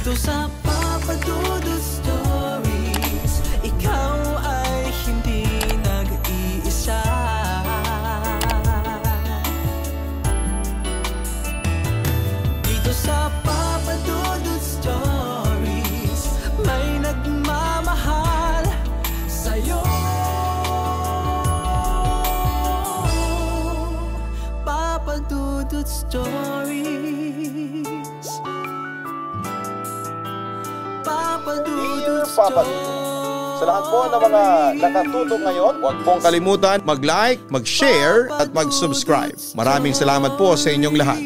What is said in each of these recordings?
Dito sa Papa Dudut Stories, ikaw ay hindi nag-iisa. Dito sa Papa Dudut Stories, may nagmamahal sa'yo. Papa Dudut Stories. Papa Dudut Stories. Sa lahat po ng mga nakatutok ngayon, huwag pong kalimutan mag-like, mag-share at mag-subscribe. Maraming salamat po sa inyong lahat.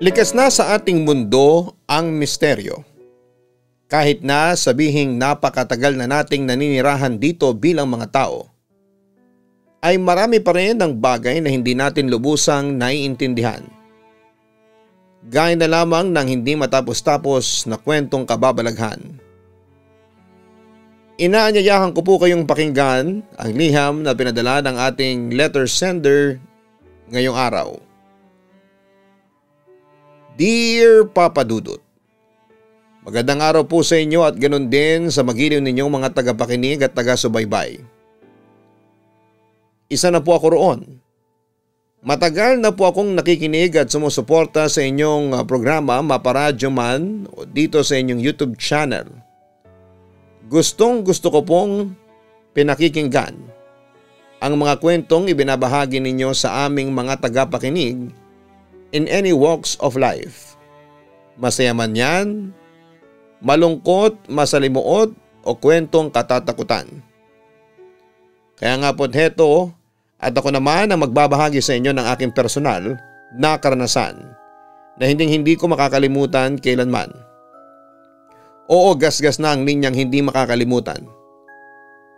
Likas na sa ating mundo ang misteryo. Kahit na sabihing napakatagal na nating naninirahan dito bilang mga tao, ay marami pa rin ang bagay na hindi natin lubusang naiintindihan. Gaya na lamang ng hindi matapos-tapos na kwentong kababalaghan. Inaanyayahan ko po kayong pakinggan ang liham na pinadala ng ating letter sender ngayong araw. Dear Papa Dudut, magandang araw po sa inyo at ganun din sa magiliw ninyong mga tagapakinig at taga-subaybay. Isa na po ako roon. Matagal na po akong nakikinig at sumusuporta sa inyong programa maparadyo man o dito sa inyong YouTube channel. Gustong gusto ko pong pinakikinggan ang mga kwentong ibinabahagi ninyo sa aming mga tagapakinig in any walks of life. Masaya man yan, malungkot, masalimuot o kwentong katatakutan. Kaya nga po heto at ako naman ang magbabahagi sa inyo ng aking personal na karanasan na hindi ko makakalimutan kailanman. Oo, gasgas na ang linyang hindi makakalimutan.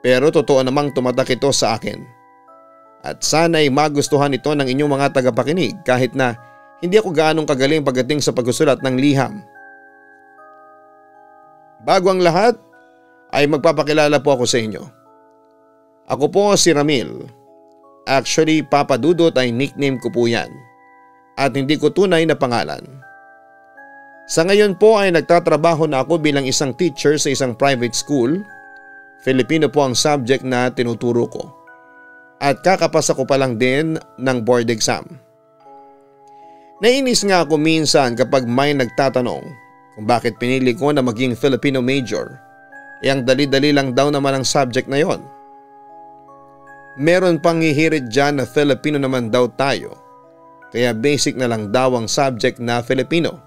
Pero totoo namang tumatak ito sa akin. At sana'y magustuhan ito ng inyong mga tagapakinig kahit na hindi ako gaanong kagaling pagdating sa pagsusulat ng liham. Bago ang lahat ay magpapakilala po ako sa inyo. Ako po si Ramil. Actually, Papa Dudut ay nickname ko po yan at hindi ko tunay na pangalan. Sa ngayon po ay nagtatrabaho na ako bilang isang teacher sa isang private school. Filipino po ang subject na tinuturo ko. At kakapasa ko pa lang din ng board exam. Nainis nga ako minsan kapag may nagtatanong kung bakit pinili ko na maging Filipino major. Yang dali-dali lang daw naman ang subject na yon. Meron pang hihirit dyan na Filipino naman daw tayo. Kaya basic na lang daw ang subject na Filipino.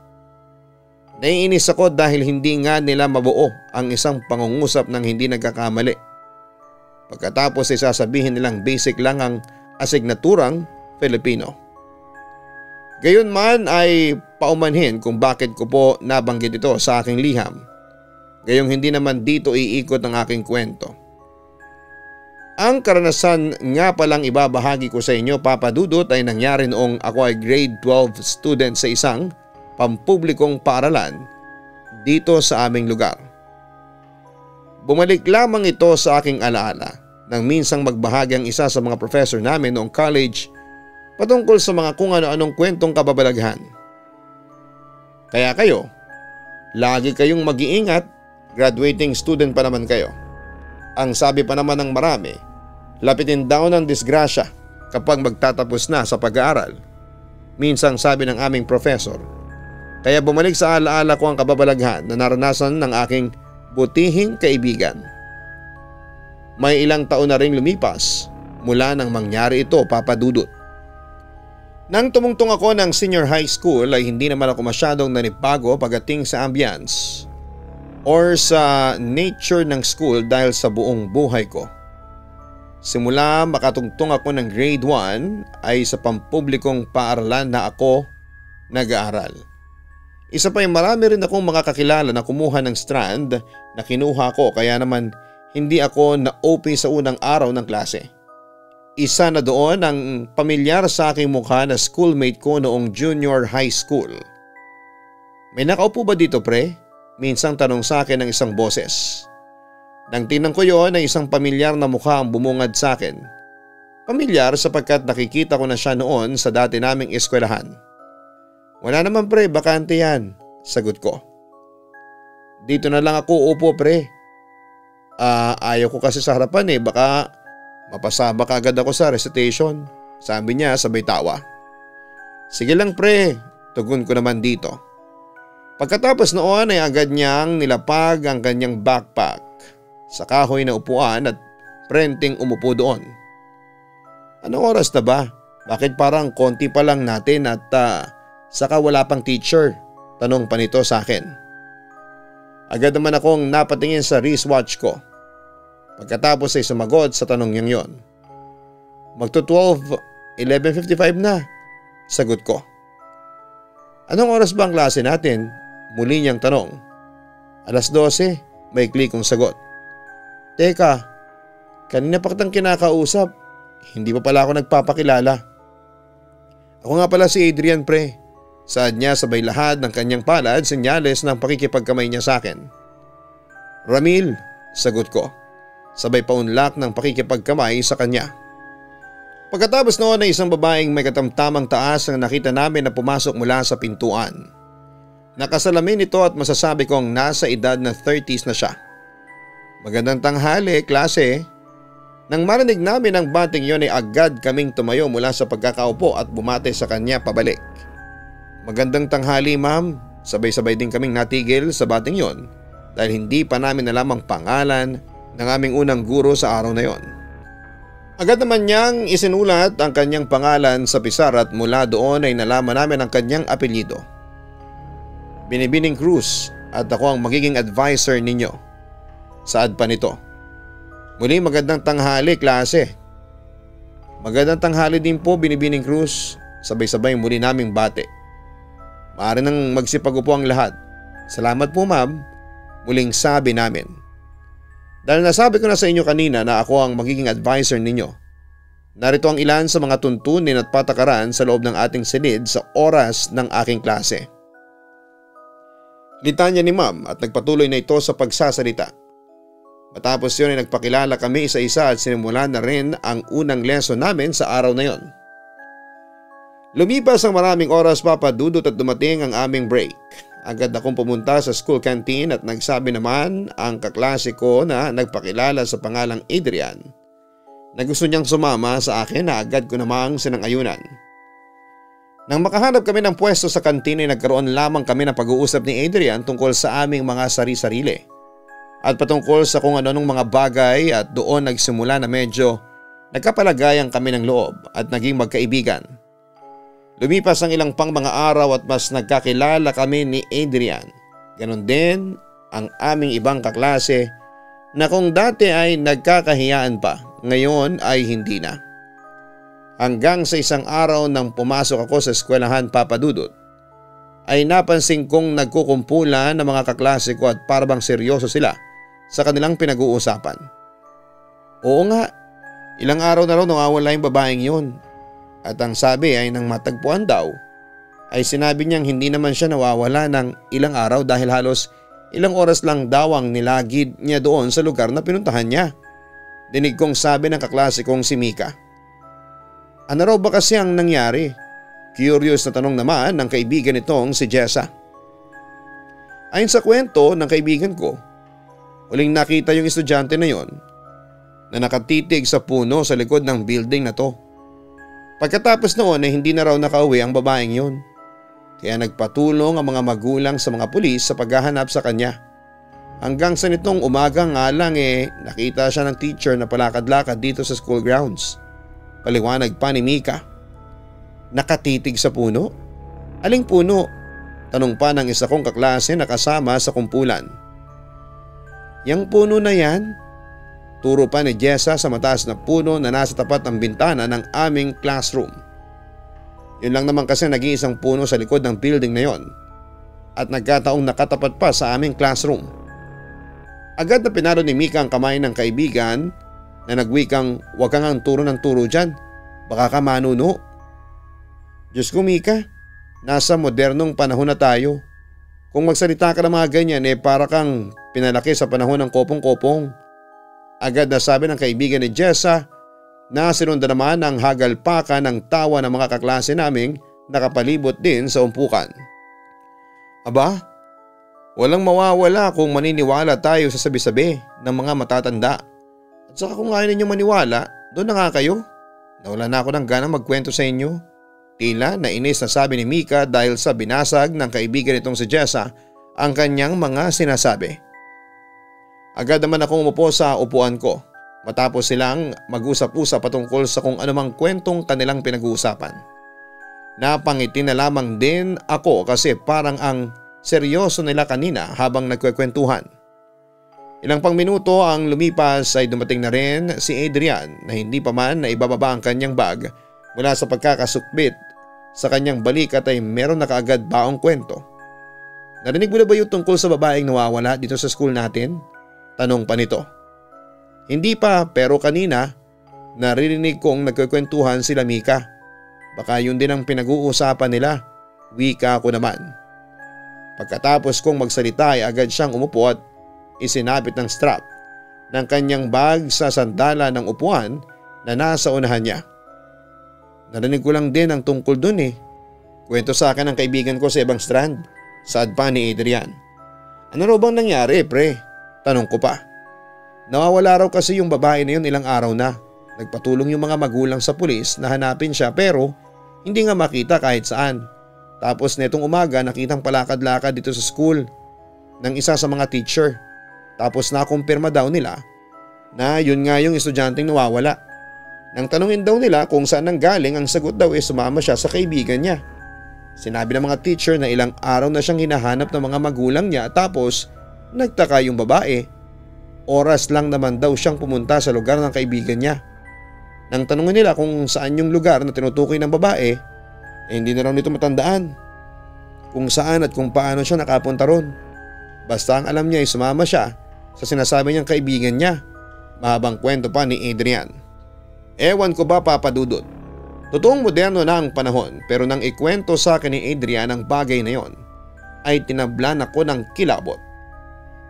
Naiinis ako dahil hindi nga nila mabuo ang isang pangungusap ng hindi nagkakamali. Pagkatapos ay sasabihin nilang basic lang ang asignaturang Filipino. Gayon man ay paumanhin kung bakit ko po nabanggit ito sa aking liham. Gayong hindi naman dito iikot ang aking kwento. Ang karanasan nga palang ibabahagi ko sa inyo, Papa Dudut, ay nangyari noong ako ay grade 12 student sa isang pampublikong paaralan dito sa aming lugar. Bumalik lamang ito sa aking alaala nang minsang magbahagi ang isa sa mga professor namin noong college patungkol sa mga kung ano-anong kwentong kababalaghan. Kaya kayo, lagi kayong mag-iingat, graduating student pa naman kayo. Ang sabi pa naman ng marami, lapitin daw ng disgrasya kapag magtatapos na sa pag-aaral. Minsang sabi ng aming professor. Kaya bumalik sa alaala ko ang kababalaghan na naranasan ng aking butihing kaibigan. May ilang taon na ring lumipas mula nang mangyari ito, Papa Dudut. Nang tumungtong ako ng senior high school ay hindi naman ako masyadong nanibago pagdating sa ambience or sa nature ng school dahil sa buong buhay ko. Simula makatungtong ako ng grade 1 ay sa pampublikong paaralan na ako nag-aaral. Isa pa ay marami rin akong mga kakilala na kumuha ng strand na kinuha ko kaya naman hindi ako na-OP sa unang araw ng klase. Isa na doon ang pamilyar sa aking mukha na schoolmate ko noong junior high school. May nakaupo ba dito pre? Minsang tanong sa akin ng isang boses. Nang tingnan ko yon ay isang pamilyar na mukha ang bumungad sa akin. Pamilyar sapagkat nakikita ko na siya noon sa dati naming eskwelahan. Wala naman pre, bakante yan, sagot ko. Dito na lang ako upo pre. Ayaw ko kasi sa harapan baka mapasabak agad ako sa recitation, sabi niya sabay tawa. Sige lang pre, tugon ko naman dito. Pagkatapos noon ay agad niyang nilapag ang kanyang backpack sa kahoy na upuan at prenting umupo doon. Anong oras na ba? Bakit parang konti pa lang natin at saka wala pang teacher? Tanong pa nito sa akin. Agad naman akong napatingin sa wristwatch ko. Pagkatapos ay sumagot sa tanong niyang yon. Magto-12, 11:55 na, sagot ko. Anong oras ba ang klase natin? Muli niyang tanong. 12:00, maikli kong sagot. Teka, kanina pa kitang kinakausap. Hindi pa pala ako nagpapakilala. Ako nga pala si Adrian pre. Saad niya sabay lahad ng kanyang palad senyales ng pakikipagkamay niya sa akin. Ramil, sagot ko. Sabay paunlak ng pakikipagkamay sa kanya. Pagkatapos noon ay isang babaeng may katamtamang taas ang nakita namin na pumasok mula sa pintuan. Nakasalamin ito at masasabi kong nasa edad na 30s na siya. Magandang tanghali, klase. Nang marinig namin ang bating yon ay agad kaming tumayo mula sa pagkakaupo at bumate sa kanya pabalik. Magandang tanghali ma'am, sabay-sabay din kaming natigil sa bating yon dahil hindi pa namin alam ang pangalan ng aming unang guro sa araw na yon. Agad naman niyang isinulat ang kanyang pangalan sa pisar at mula doon ay nalaman namin ang kanyang apelyido. Binibining Cruz at ako ang magiging advisor ninyo. Saad pa nito. Muli magandang tanghali klase. Magandang tanghali din po Binibining Cruz, sabay-sabay muli naming bate. Maaari nang magsipagupo ang lahat. Salamat po ma'am, muling sabi namin. Dahil nasabi ko na sa inyo kanina na ako ang magiging advisor ninyo, narito ang ilan sa mga tuntunin at patakaran sa loob ng ating silid sa oras ng aking klase. Litanya ni ma'am at nagpatuloy na ito sa pagsasalita. Matapos yun ay nagpakilala kami isa-isa at sinimulan na rin ang unang lesson namin sa araw na yon. Lumipas ang maraming oras papadudot at dumating ang aming break. Agad akong pumunta sa school canteen at nagsabi naman ang kaklase ko na nagpakilala sa pangalang Adrian na gusto niyang sumama sa akin na agad ko namang sinang-ayunan. Nang makahanap kami ng pwesto sa kantin ay nagkaroon lamang kami ng pag-uusap ni Adrian tungkol sa aming mga sari-sarili at patungkol sa kung ano-anong mga bagay at doon nagsimula na medyo nagkapalagayan kami ng loob at naging magkaibigan. Lumipas ang ilang pang mga araw at mas nagkakilala kami ni Adrian. Ganon din ang aming ibang kaklase na kung dati ay nagkakahiyaan pa, ngayon ay hindi na. Hanggang sa isang araw nang pumasok ako sa eskwelahan papadudot, ay napansin kong nagkukumpulan ng mga kaklase ko at parabang seryoso sila sa kanilang pinag-uusapan. Oo nga, ilang araw na raw nawawala yung babaeng yun. At ang sabi ay nang matagpuan daw, ay sinabi niyang hindi naman siya nawawala ng ilang araw dahil halos ilang oras lang daw ang nilagid niya doon sa lugar na pinuntahan niya. Dinig kong sabi ng kaklase kong si Mika. Ano raw ba kasi ang nangyari? Curious na tanong naman ng kaibigan nitong si Jessa. Ayon sa kwento ng kaibigan ko, huling nakita yung estudyante na yon na nakatitig sa puno sa likod ng building na to. Pagkatapos noon ay hindi na raw nakauwi ang babaeng yun. Kaya nagpatulong ang mga magulang sa mga pulis sa paghahanap sa kanya. Hanggang sa nitong umaga nga lang nakita siya ng teacher na palakad-lakad dito sa school grounds. Paliwanag pa ni Mika. Nakatitig sa puno? Aling puno? Tanong pa ng isa kong kaklase na kasama sa kumpulan. Yang puno na yan? Turo pa ni Jessa sa mataas na puno na nasa tapat ng bintana ng aming classroom. Yun lang naman kasi nag-iisang puno sa likod ng building na yon at nagkataong nakatapat pa sa aming classroom. Agad na pinaro ni Mika ang kamay ng kaibigan na nagwikang huwag kang ang turo ng turo dyan, baka ka manuno. Diyos ko Mika, nasa modernong panahon na tayo. Kung magsalita ka ng mga ganyan para kang pinalaki sa panahon ng kopong-kopong. Agad na sabi ng kaibigan ni Jessa na sinundan naman ang hagalpakan ng tawa ng mga kaklase naming nakapalibot din sa umpukan. Aba, walang mawawala kung maniniwala tayo sa sabi-sabi ng mga matatanda. At saka kung ayaw ninyo maniwala, doon na nga kayo. Nawala na ako ng gana magkwento sa inyo. Tila nainis na sabi ni Mika dahil sa binasag ng kaibigan nitong si Jessa ang kanyang mga sinasabi. Agad naman akong umupo sa upuan ko matapos silang mag-usap-usap patungkol sa kung anumang kwentong kanilang pinag-uusapan. Napangiti na lamang din ako kasi parang ang seryoso nila kanina habang nagkwekwentuhan. Ilang pang minuto ang lumipas ay dumating na rin si Adrian na hindi pa man naibababa ang kanyang bag mula sa pagkakasukbit sa kanyang balikat ay meron na kaagad baong kwento. Narinig mo na ba yung tungkol sa babaeng nawawala dito sa school natin? Tanong pa nito. Hindi pa, pero kanina naririnig kong nagkukwentuhan sila Mika. Baka yun din ang pinag-uusapan nila. Wika ko naman. Pagkatapos kong magsalita ay agad siyang umupo at isinabit ng strap ng kanyang bag sa sandala ng upuan na nasa unahan niya. Narinig ko lang din ang tungkol dun eh. Kwento sa akin ng kaibigan ko sa ibang strand. Saad pa ni Adrian. Ano raw bang nangyari pre? Tanong ko pa. Nawawala raw kasi yung babae na yun ilang araw na. Nagpatulong yung mga magulang sa pulis na hanapin siya pero hindi nga makita kahit saan. Tapos netong umaga nakitang palakad-lakad dito sa school ng isa sa mga teacher. Tapos nakumpirma daw nila na yun nga yung estudyanteng nawawala. Nang tanungin daw nila kung saan nanggaling ang sagot daw sumama siya sa kaibigan niya. Sinabi ng mga teacher na ilang araw na siyang hinahanap ng mga magulang niya tapos nagtaka yung babae. Oras lang naman daw siyang pumunta sa lugar ng kaibigan niya. Nang tanungin nila kung saan yung lugar na tinutukoy ng babae, hindi na raw nito matandaan kung saan at kung paano siya nakapunta ron. Basta ang alam niya ay sumama siya sa sinasabi niyang kaibigan niya. Mahabang kwento pa ni Adrian. Ewan ko ba papadudot. Totoong moderno na ang panahon pero nang ikwento sa akin ni Adrian ang bagay na yon ay tinablan ako ng kilabot.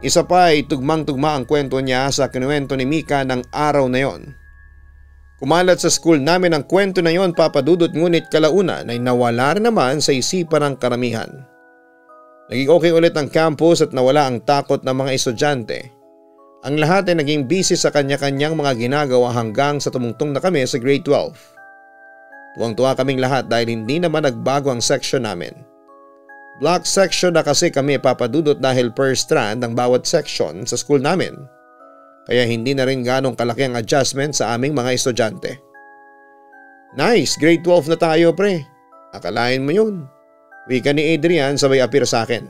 Isa pa ay tugmang-tugma ang kwento niya sa kinuwento ni Mika ng araw na yon. Kumalat sa school namin ang kwento na yon papadudot ngunit kalaunan ay nawala rin naman sa isipan ng karamihan. Naging okay ulit ang campus at nawala ang takot ng mga estudyante. Ang lahat ay naging busy sa kanya-kanyang mga ginagawa hanggang sa tumungtong na kami sa grade 12. Tuwang-tuwa kaming lahat dahil hindi naman nagbago ang section namin. Block section na kasi kami papadudot dahil per strand ang bawat section sa school namin. Kaya hindi na rin ganong kalaki ang adjustment sa aming mga estudyante. Nice, grade 12 na tayo pre. Akalain mo yun. Wika ni Adrian sabay appear sa akin.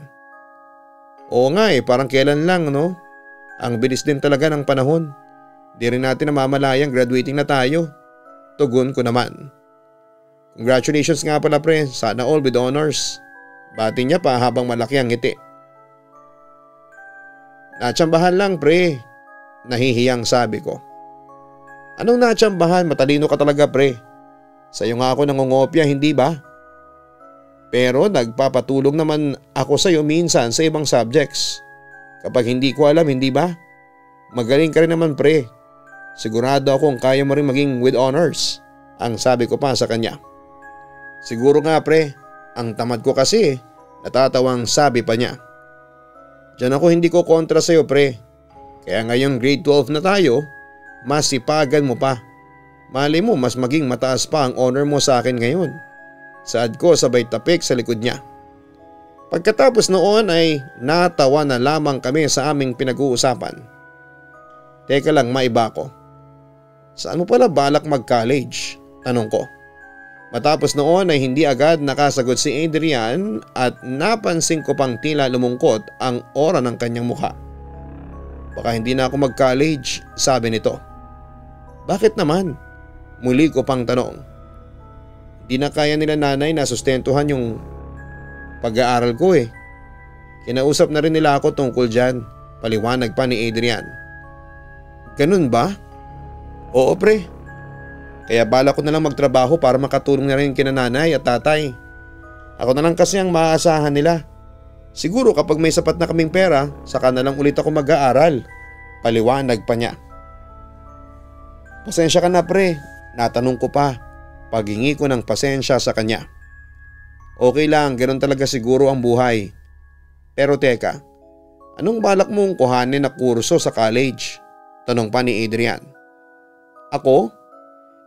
Oo nga parang kailan lang no? Ang bilis din talaga ng panahon. Di rin natin namamalayang graduating na tayo. Tugon ko naman. Congratulations nga pala pre, sana all with honors. Bati niya pa habang malaki ang ngiti. Natsambahan lang pre, nahihiyang sabi ko. Anong natsambahan? Matalino ka talaga pre. Sa'yo nga ako nangungopya, hindi ba? Pero nagpapatulong naman ako sa'yo minsan sa ibang subjects. Kapag hindi ko alam, hindi ba? Magaling ka rin naman pre. Sigurado akong kaya mo rin maging with honors. Ang sabi ko pa sa kanya. Siguro nga pre, ang tamad ko kasi natatawang sabi pa niya. Diyan ako hindi ko kontra sa'yo pre. Kaya ngayong grade 12 na tayo, mas sipagan mo pa. Mali mo mas maging mataas pa ang honor mo sa akin ngayon. Saad ko sabay tapik sa likod niya. Pagkatapos noon ay natawa na lamang kami sa aming pinag-uusapan. Teka lang maiba ko. Saan mo pala balak mag-college? Tanong ko. Matapos noon ay hindi agad nakasagot si Adrian at napansin ko pang tila lumungkot ang aura ng kanyang mukha. Baka hindi na ako mag-college, sabi nito. Bakit naman? Muli ko pang tanong. Hindi na kaya nila nanay na sustentuhan yung pag-aaral ko eh. Kinausap na rin nila ako tungkol dyan, paliwanag pa ni Adrian. Ganun ba? Oo pre. Kaya bala ko na lang magtrabaho para makatulong na rin kina nanay at tatay. Ako na lang kasi ang maaasahan nila. Siguro kapag may sapat na kaming pera, saka na lang ulit ako mag-aaral. Paliwanag pa niya. Pasensya ka na pre, natanong ko pa. Paghingi ko ng pasensya sa kanya. Okay lang, ganoon talaga siguro ang buhay. Pero teka, anong balak mong kuhanin na kurso sa college? Tanong pa ni Adrian. Ako?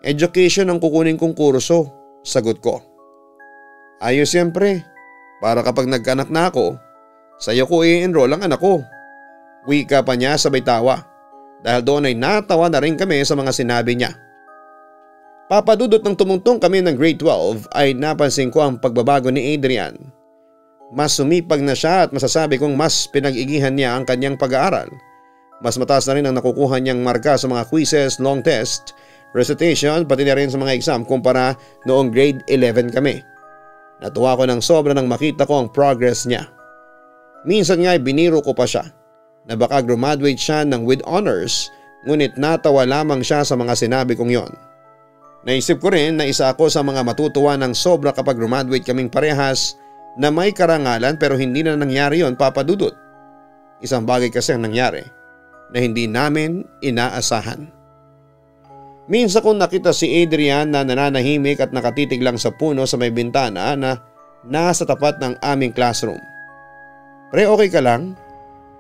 Education ang kukunin kong kurso, sagot ko. Ayos siyempre, para kapag nagkaanak na ako, sa'yo ko i-enroll ang anak ko. Wika pa niya sabay tawa, dahil doon ay natawa na rin kami sa mga sinabi niya. Papadudot ng tumungtong kami ng grade 12 ay napansin ko ang pagbabago ni Adrian. Mas sumipag na siya at masasabi kong mas pinag-igihan niya ang kanyang pag-aaral. Mas mataas na rin ang nakukuha niyang marka sa mga quizzes, long test, recitation pati na rin sa mga exam kumpara noong grade 11 kami. Natuwa ko ng sobra nang makita ko ang progress niya. Minsan nga ay biniro ko pa siya na baka graduate siya ng with honors, ngunit natawa lamang siya sa mga sinabi kong yon. Naisip ko rin na isa ako sa mga matutuwa ng sobra kapag graduate kaming parehas na may karangalan pero hindi na nangyari yon, Papa Dudut. Isang bagay kasi ang nangyari na hindi namin inaasahan. Minsan kong nakita si Adrian na nananahimik at nakatitig lang sa puno sa may bintana na nasa tapat ng aming classroom. Pre, okay ka lang?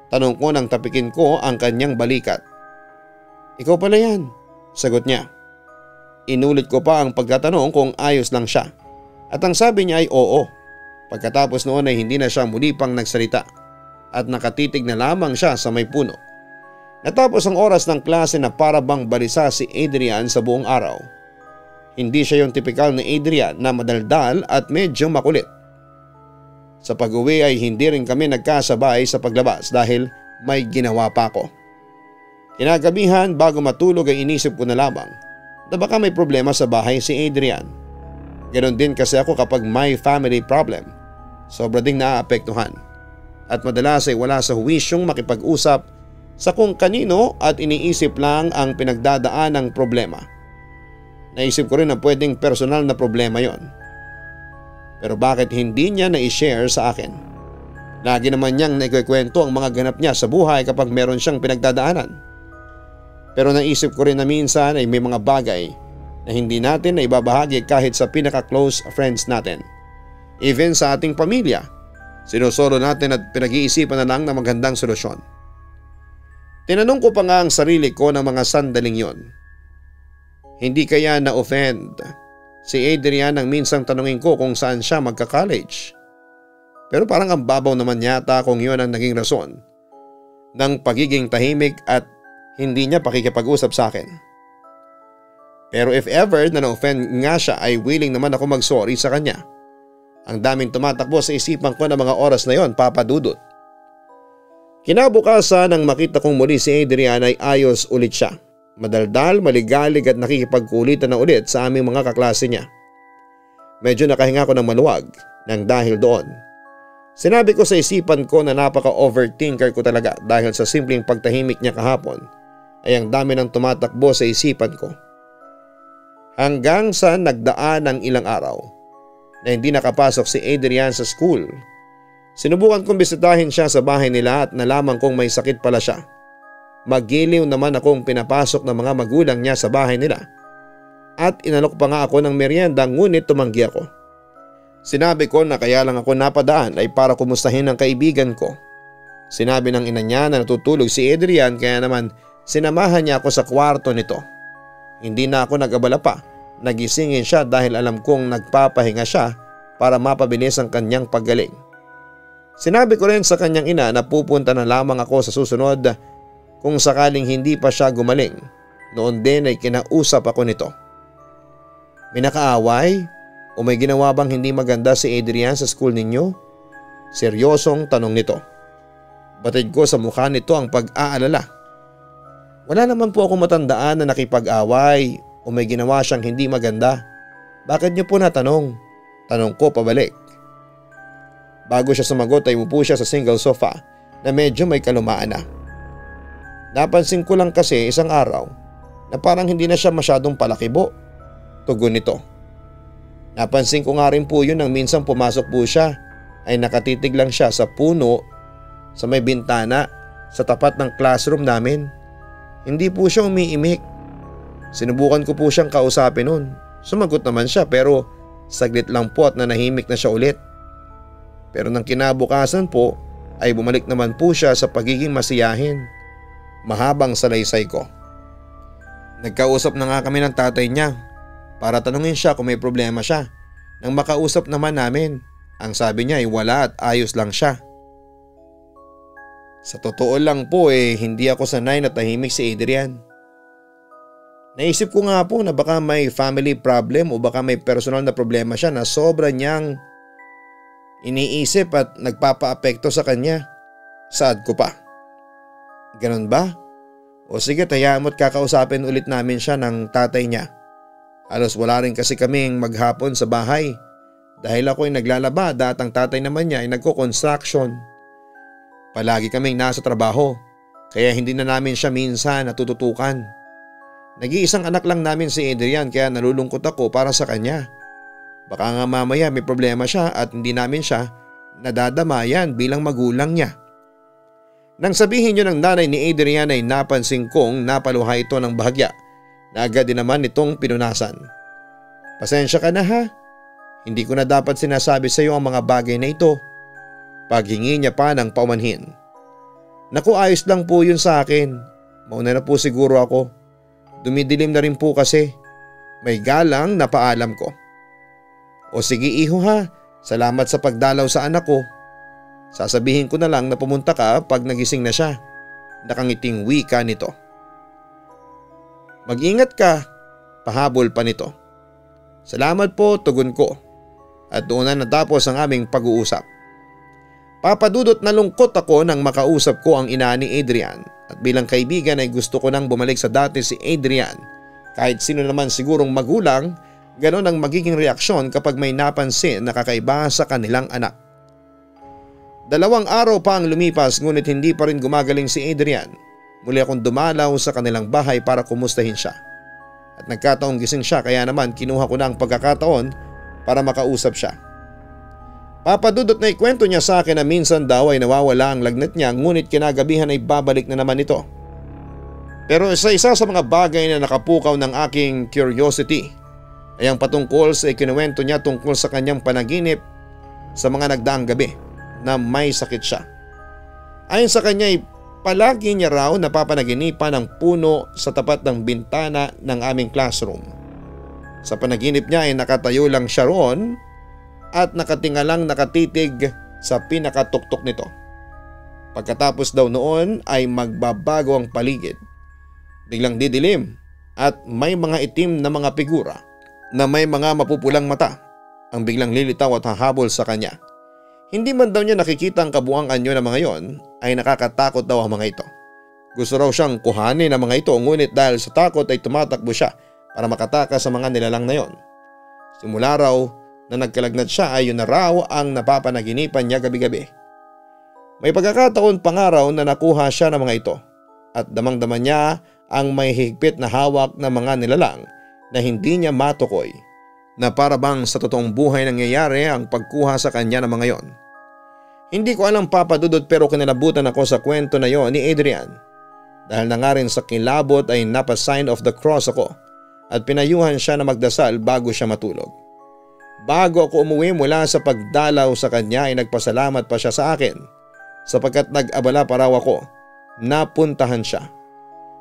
Tanong ko nang tapikin ko ang kanyang balikat. Ikaw pala yan, sagot niya. Inulit ko pa ang pagtatanong kung ayos lang siya at ang sabi niya ay oo. Pagkatapos noon ay hindi na siya muli pang nagsalita at nakatitig na lamang siya sa may puno. Natapos ang oras ng klase na para bang balisa si Adrian sa buong araw. Hindi siya yung tipikal na Adrian na madaldal at medyo makulit. Sa pag-uwi ay hindi rin kami nagkasabay sa paglabas dahil may ginawa pa ako. Kinagabihan bago matulog ay inisip ko na lamang na baka may problema sa bahay si Adrian. Ganon din kasi ako kapag may family problem. Sobra ding naaapektuhan. At madalas ay wala sa huwisyong makipag-usap sa kung kanino at iniisip lang ang pinagdadaan ng problema. Naisip ko rin na pwedeng personal na problema yon. Pero bakit hindi niya na-share sa akin? Lagi naman niyang naikikwento ang mga ganap niya sa buhay kapag meron siyang pinagdadaanan. Pero naisip ko rin na minsan ay may mga bagay na hindi natin na ibabahagi kahit sa pinaka-close friends natin. Even sa ating pamilya, sinusolo natin at pinag-iisipan na lang ng magandang solusyon. Tinanong ko pa nga ang sarili ko ng mga sandaling yon. Hindi kaya na-offend si Adrian nang minsang tanungin ko kung saan siya magka-college. Pero parang ang babaw naman yata kung yun ang naging rason ng pagiging tahimik at hindi niya pakikipag-usap sa akin. Pero if ever na na-offend nga siya ay willing naman ako mag-sorry sa kanya. Ang daming tumatakbo sa isipan ko ng mga oras na yon, Papa Dudut. Kinabukasan nang makita kong muli si Adrian ay ayos ulit siya. Madaldal, maligalig at nakikipagkulitan na ulit sa aming mga kaklase niya. Medyo nakahinga ko ng maluwag nang dahil doon. Sinabi ko sa isipan ko na napaka-overthinker ko talaga dahil sa simpleng pagtahimik niya kahapon ay ang dami ng tumatakbo sa isipan ko. Hanggang sa nagdaan ng ilang araw na hindi nakapasok si Adrian sa school. Sinubukan kong bisitahin siya sa bahay nila at nalaman kong may sakit pala siya. Magiliw naman akong pinapasok ng mga magulang niya sa bahay nila. At inalok pa nga ako ng merienda ngunit tumanggi ako. Sinabi ko na kaya lang ako napadaan ay para kumustahin ang kaibigan ko. Sinabi ng ina niya na natutulog si Adrian kaya naman sinamahan niya ako sa kwarto nito. Hindi na ako nag-abala pa. Nagisingin siya dahil alam kong nagpapahinga siya para mapabilis ang kanyang paggaling. Sinabi ko rin sa kanyang ina na pupunta na lamang ako sa susunod kung sakaling hindi pa siya gumaling. Noon din ay kinausap ako nito. May nakaaway o may ginawa bang hindi maganda si Adrian sa school ninyo? Seryosong tanong nito. Batid ko sa mukha nito ang pag-aalala. Wala naman po ako matandaan na nakipag-away o may ginawa siyang hindi maganda. Bakit niyo po natanong? Tanong ko pabalik. Bago siya sumagot ay umupo siya sa single sofa na medyo may kalumaan na. Napansin ko lang kasi isang araw na parang hindi na siya masyadong palakibo. Tugon nito. Napansin ko nga rin po yun nang minsan pumasok po siya ay nakatitig lang siya sa puno sa may bintana sa tapat ng classroom namin. Hindi po siya umiimik. Sinubukan ko po siyang kausapin noon. Sumagot naman siya pero saglit lang po at nanahimik na siya ulit. Pero nang kinabukasan po ay bumalik naman po siya sa pagiging masiyahin. Mahabang salaysay ko. Nagkausap na nga kami ng tatay niya para tanungin siya kung may problema siya. Nang makausap naman namin, ang sabi niya ay wala at ayos lang siya. Sa totoo lang po hindi ako sanay na tahimik si Adrian. Naisip ko nga po na baka may family problem o baka may personal na problema siya na sobra niyang iniisip at nagpapaapekto sa kanya. Sad ko pa. Ganun ba? O sige, hayaan mo't kakausapin ulit namin siya ng tatay niya. Halos wala rin kasi kaming maghapon sa bahay dahil ako ay naglalaba at ang tatay naman niya ay nagko-construction. Palagi kaming nasa trabaho kaya hindi na namin siya minsan natututukan. Nag-iisang anak lang namin si Adrian kaya nalulungkot ako para sa kanya. Baka nga mamaya may problema siya at hindi namin siya nadadamayan bilang magulang niya. Nang sabihin niyo ng nanay ni Adrian ay napansin kong napaluha ito ng bahagya na agad din naman itong pinunasan. Pasensya ka na ha. Hindi ko na dapat sinasabi sa iyo ang mga bagay na ito. Paghingi niya pa ng paumanhin. Naku, ayos lang po yun sa akin. Mauna na po siguro ako. Dumidilim na rin po kasi. May galang na paalam ko. O sige iho ha, salamat sa pagdalaw sa anak ko. Sasabihin ko na lang na pumunta ka pag nagising na siya. Nakangiting wika nito. Mag-ingat ka, pahabol pa nito. Salamat po, tugon ko. At doon na natapos ang aming pag-uusap. Papadudot na lungkot ako nang makausap ko ang ina ni Adrian at bilang kaibigan ay gusto ko nang bumalik sa dati si Adrian. Kahit sino naman sigurong magulang, ganon ang magiging reaksyon kapag may napansin na kakaiba sa kanilang anak. 2 araw pa ang lumipas ngunit hindi pa rin gumagaling si Adrian. Muli akong dumalaw sa kanilang bahay para kumustahin siya. At nagkataong gising siya kaya naman kinuha ko na ang pagkakataon para makausap siya. Papadudot na ikwento niya sa akin na minsan daw ay nawawala ang lagnat niya ngunit kinagabihan ay babalik na naman ito. Pero isa sa mga bagay na nakapukaw ng aking curiosity ay ang patungkol sa ikinuwento niya tungkol sa kanyang panaginip sa mga nagdaang gabi na may sakit siya. Ayon sa kanya ay palagi niya raw napapanaginipan ng puno sa tapat ng bintana ng aming classroom. Sa panaginip niya ay nakatayo lang siya roon at nakatingalang nakatitig sa pinakatuktok nito. Pagkatapos daw noon ay magbabago ang paligid. Biglang didilim at may mga itim na mga figura na may mga mapupulang mata ang biglang lilitaw at hahabol sa kanya. Hindi man daw niya nakikita ang kabuang anyo ng mga yon ay nakakatakot daw ang mga ito. Gusto raw siyang kuhanin ang mga ito ngunit dahil sa takot ay tumatakbo siya para makatakas sa mga nilalang na yon. Simula raw na nagkalagnat siya ay yun na raw ang napapanaginipan niya gabi-gabi. May pagkakataon pa nga raw na nakuha siya ng mga ito at damang-dama niya ang may higpit na hawak na mga nilalang na hindi niya matukoy na para bang sa totoong buhay nangyayari ang pagkuha sa kanya ng mga yon. Hindi ko alam papadudod pero kinalabutan ako sa kwento na yon ni Adrian. Dahil na nga rin sa kilabot ay napa-sign of the cross ako at pinayuhan siya na magdasal bago siya matulog. Bago ako umuwi mula sa pagdalaw sa kanya ay nagpasalamat pa siya sa akin sapagkat nag-abala pa raw ako. Napuntahan siya.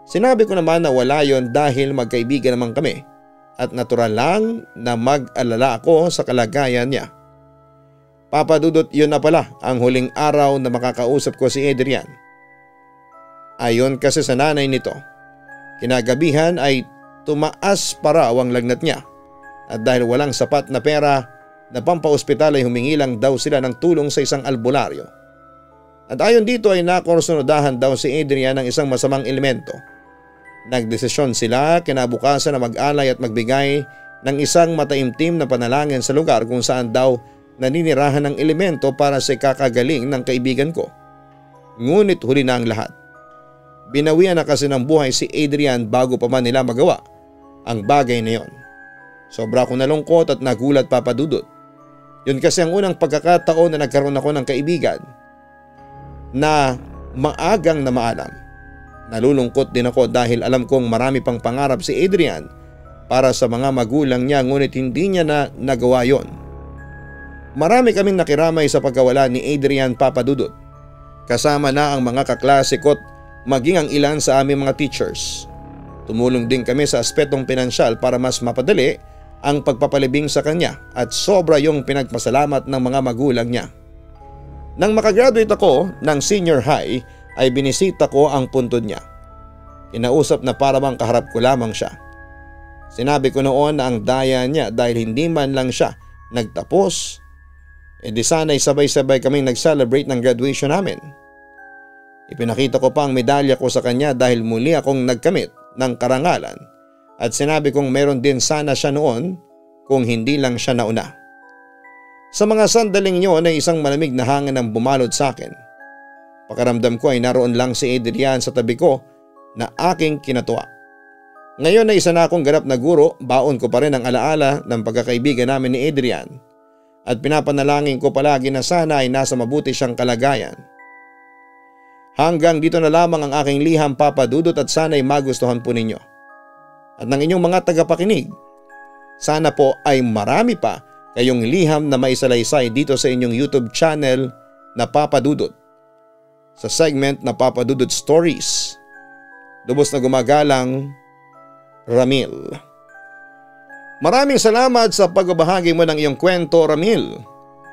Sinabi ko naman na wala yon dahil magkaibigan naman kami at natural lang na mag-alala ako sa kalagayan niya. Papadudot, yun na pala ang huling araw na makakausap ko si Adrian. Ayon kasi sa nanay nito, kinagabihan ay tumaas pa raw ang lagnat niya. At dahil walang sapat na pera na pampaospital ay humingi lang daw sila ng tulong sa isang albularyo. At ayon dito ay nakursunodahan daw si Adrian ng isang masamang elemento. Nagdesisyon sila kinabukasan na mag-alay at magbigay ng isang mataimtim na panalangin sa lugar kung saan daw naninirahan ng elemento para sa ikakagaling ng kaibigan ko. Ngunit huli na ang lahat. Binawian na kasi ng buhay si Adrian bago pa man nila magawa ang bagay na yon. Sobra akong nalungkot at nagulat papadudot. Yun kasi ang unang pagkakataon na nagkaroon ako ng kaibigan na maagang na maalam. Nalulungkot din ako dahil alam kong marami pang pangarap si Adrian para sa mga magulang niya ngunit hindi niya na nagawa yon. Marami kaming nakiramay sa pagkawala ni Adrian, Papa Dudut. Kasama na ang mga kaklase ko't maging ang ilan sa aming mga teachers. Tumulong din kami sa aspetong pinansyal para mas mapadali ang pagpapalibing sa kanya at sobra yung pinagpasalamat ng mga magulang niya. Nang makagraduate ako ng senior high ay binisita ko ang puntod niya. Kinausap na para bang kaharap ko lamang siya. Sinabi ko noon na ang daya niya dahil hindi man lang siya nagtapos, di sana'y sabay-sabay kaming nag-celebrate ng graduation namin. Ipinakita ko pa ang medalya ko sa kanya dahil muli akong nagkamit ng karangalan at sinabi kong meron din sana siya noon kung hindi lang siya nauna. Sa mga sandaling yun ay isang malamig na hangin ang bumalot sa akin. Pakaramdam ko ay naroon lang si Adrian sa tabi ko na aking kinatuwa. Ngayon na isa na akong ganap na guro, baon ko pa rin ang alaala ng pagkakaibigan namin ni Adrian at pinapanalangin ko palagi na sana ay nasa mabuti siyang kalagayan. Hanggang dito na lamang ang aking liham, Papa Dudut, at sana ay magustuhan po ninyo. At ng inyong mga tagapakinig, sana po ay marami pa kayong liham na maisalaysay dito sa inyong YouTube channel na Papa Dudut sa segment na Papa Dudut Stories. Lubos na gumagalang, Ramil. Maraming salamat sa pagbabahagi mo ng iyong kwento, Ramil.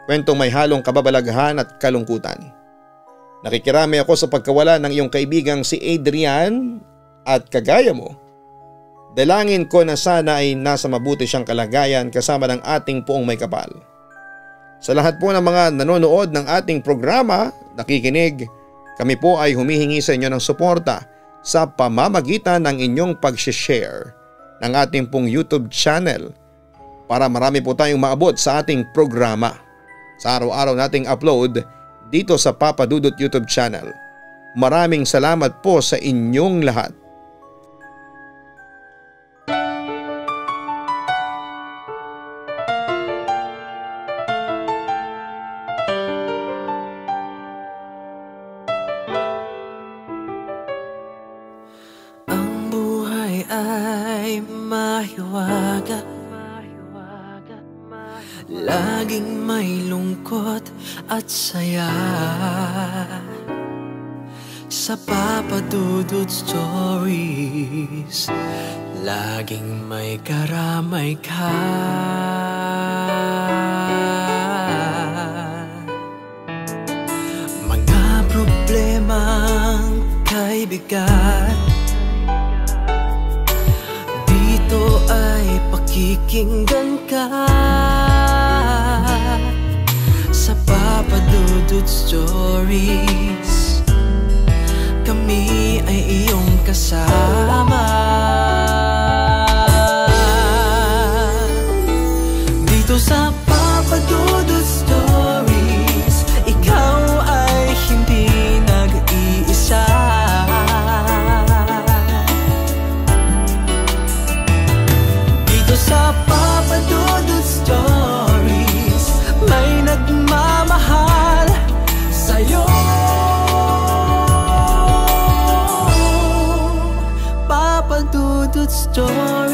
Kwentong may halong kababalaghan at kalungkutan. Nakikirami ako sa pagkawala ng iyong kaibigang si Adrian at kagaya mo. Dalangin ko na sana ay nasa mabuti siyang kalagayan kasama ng ating poong may kapal. Sa lahat po ng mga nanonood ng ating programa, nakikinig, kami po ay humihingi sa inyo ng suporta sa pamamagitan ng inyong pag-share ng ating pong YouTube channel para marami po tayong maabot sa ating programa sa araw-araw nating upload dito sa Papa Dudut YouTube channel. Maraming salamat po sa inyong lahat. Laging may lungkot at saya sa Papa Dudut Stories. Laging may karamay ka. Mga problemang kay bigat, dito ay pakikinggan ka. Sa Papa Dudut Stories, kami ay iyong kasama. Dito sa Papa Dudut Stories, ikaw ay hindi nag-iisa. Dito sa Papa Dudut Stories, may nagmamahal sa'yo. Papa Dudut Stories,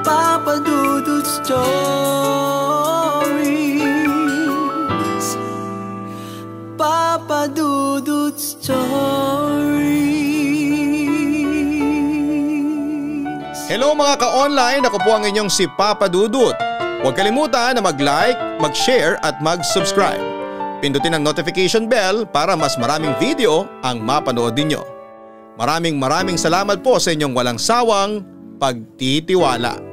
Papa Dudut Stories, Papa Dudut Stories. Hello mga ka-online, ako po ang inyong si Papa Dudut. Huwag kalimutan na mag-like, mag-share at mag-subscribe. Pindutin ang notification bell para mas maraming video ang mapanood ninyo. Maraming salamat po sa inyong walang sawang pagtitiwala.